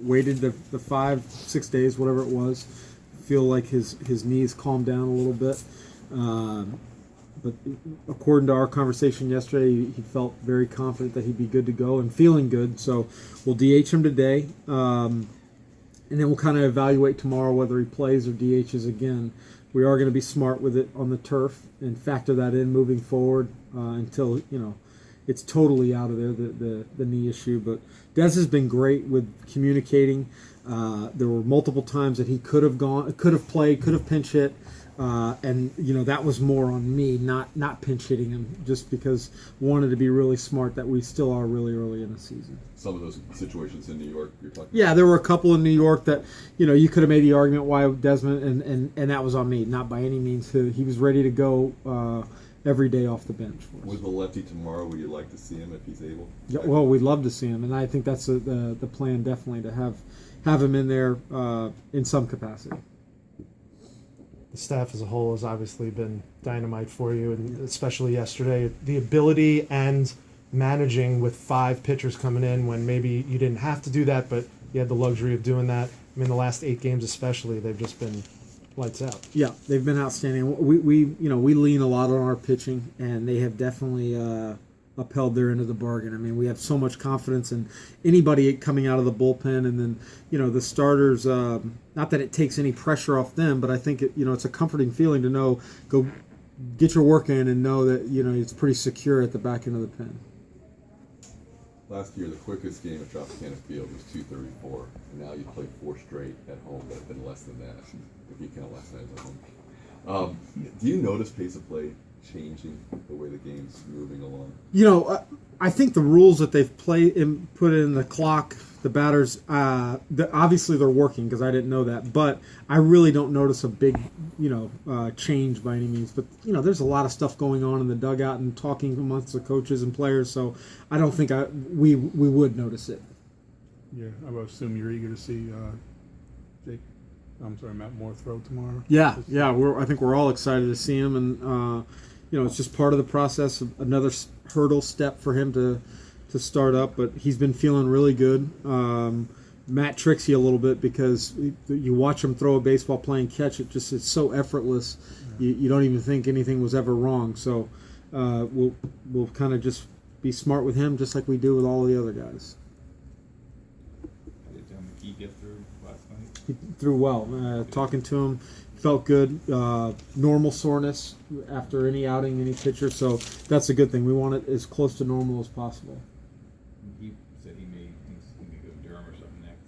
waited the 5-6 days, whatever it was. Feel like his knees calmed down a little bit. But according to our conversation yesterday, he felt very confident that he'd be good to go and feeling good. So we'll DH him today. And then we'll kind of evaluate tomorrow whether he plays or DHs again. We are going to be smart with it on the turf and factor that in moving forward until, it's totally out of there, the knee issue. But Des has been great with communicating. There were multiple times that he could have played, could have pinch hit. And that was more on me, not pinch hitting him, just because wanted to be really smart that we still are really early in the season. Some of those situations in New York you're talking about? Yeah, there were a couple in New York that, you could have made the argument why Desmond, and that was on me, not by any means. He was ready to go every day off the bench for us. With the lefty tomorrow, would you like to see him if he's able? Yeah, well, we'd love to see him, and I think that's the plan, definitely, to have him in there in some capacity. The staff as a whole has obviously been dynamite for you, and especially yesterday. The ability and managing with 5 pitchers coming in when maybe you didn't have to do that, but you had the luxury of doing that. I mean, the last 8 games especially, they've just been lights out. Yeah, they've been outstanding. We lean a lot on our pitching, and they have definitely upheld their end of the bargain. I mean, we have so much confidence in anybody coming out of the bullpen, and then the starters. Not that it takes any pressure off them, but I think it's a comforting feeling to know go get your work in and know that it's pretty secure at the back end of the pen. Last year, the quickest game at Tropicana Field was 2:34, and now you play 4 straight at home that have been less than that. If you count last night at home. Do you notice pace of play changing the way the game's moving along? I think the rules that they've put in the clock, the batters, obviously they're working because I didn't know that, but I really don't notice a big, change by any means. But there's a lot of stuff going on in the dugout and talking amongst the coaches and players, so I don't think we would notice it. Yeah, I would assume you're eager to see Matt Moore throw tomorrow. Yeah. I think we're all excited to see him, and it's just part of the process. Another hurdle step for him to start up, but he's been feeling really good. Matt tricks you a little bit because you watch him throw a baseball playing catch. It's so effortless. You don't even think anything was ever wrong. So we'll kind of just be smart with him, just like we do with all the other guys. Did McGee get through last night? He threw well. Talking to him, felt good. Normal soreness after any outing, any pitcher. So that's a good thing. We want it as close to normal as possible. He said he's going to go to Durham or something next.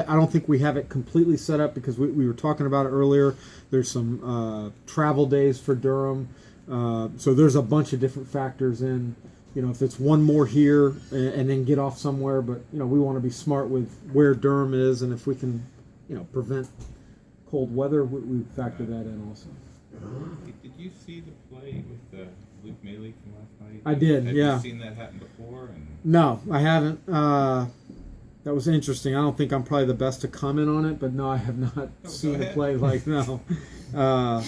I don't think we have it completely set up because we were talking about it earlier. There's some travel days for Durham. So there's a bunch of different factors in. If it's one more here and then get off somewhere, but we want to be smart with where Durham is, and if we can, prevent cold weather, we factor that in also. Did you see the play with Luke Maley from last night? I did, Have yeah. you seen that happen before? No, I haven't. That was interesting. I don't think I'm probably the best to comment on it, but no, I have not seen a play like no. I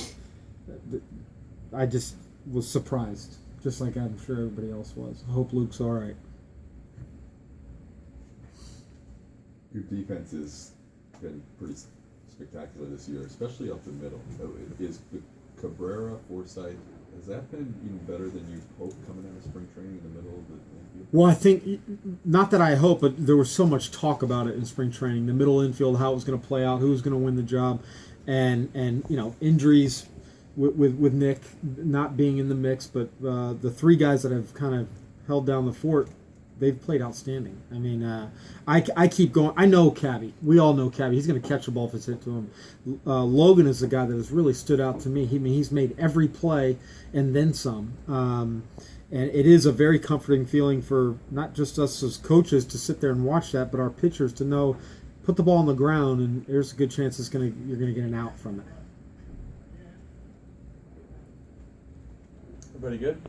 just was surprised, just like I'm sure everybody else was. I hope Luke's all right. Your defense has been pretty spectacular this year, especially up the middle. Is Cabrera, Forsythe, has that been even better than you hoped coming out of spring training in the middle of the infield? Well, I think, not that I hope, but there was so much talk about it in spring training, the middle infield, how it was going to play out, who was going to win the job, and injuries with Nick not being in the mix, but the 3 guys that have kind of held down the fort, they've played outstanding. I mean, I keep going. I know Cabby. We all know Cabby. He's going to catch the ball if it's hit to him. Logan is the guy that has really stood out to me. He's made every play and then some. And it is a very comforting feeling for not just us as coaches to sit there and watch that, but our pitchers to know, put the ball on the ground, and there's a good chance you're going to get an out from it. Everybody good?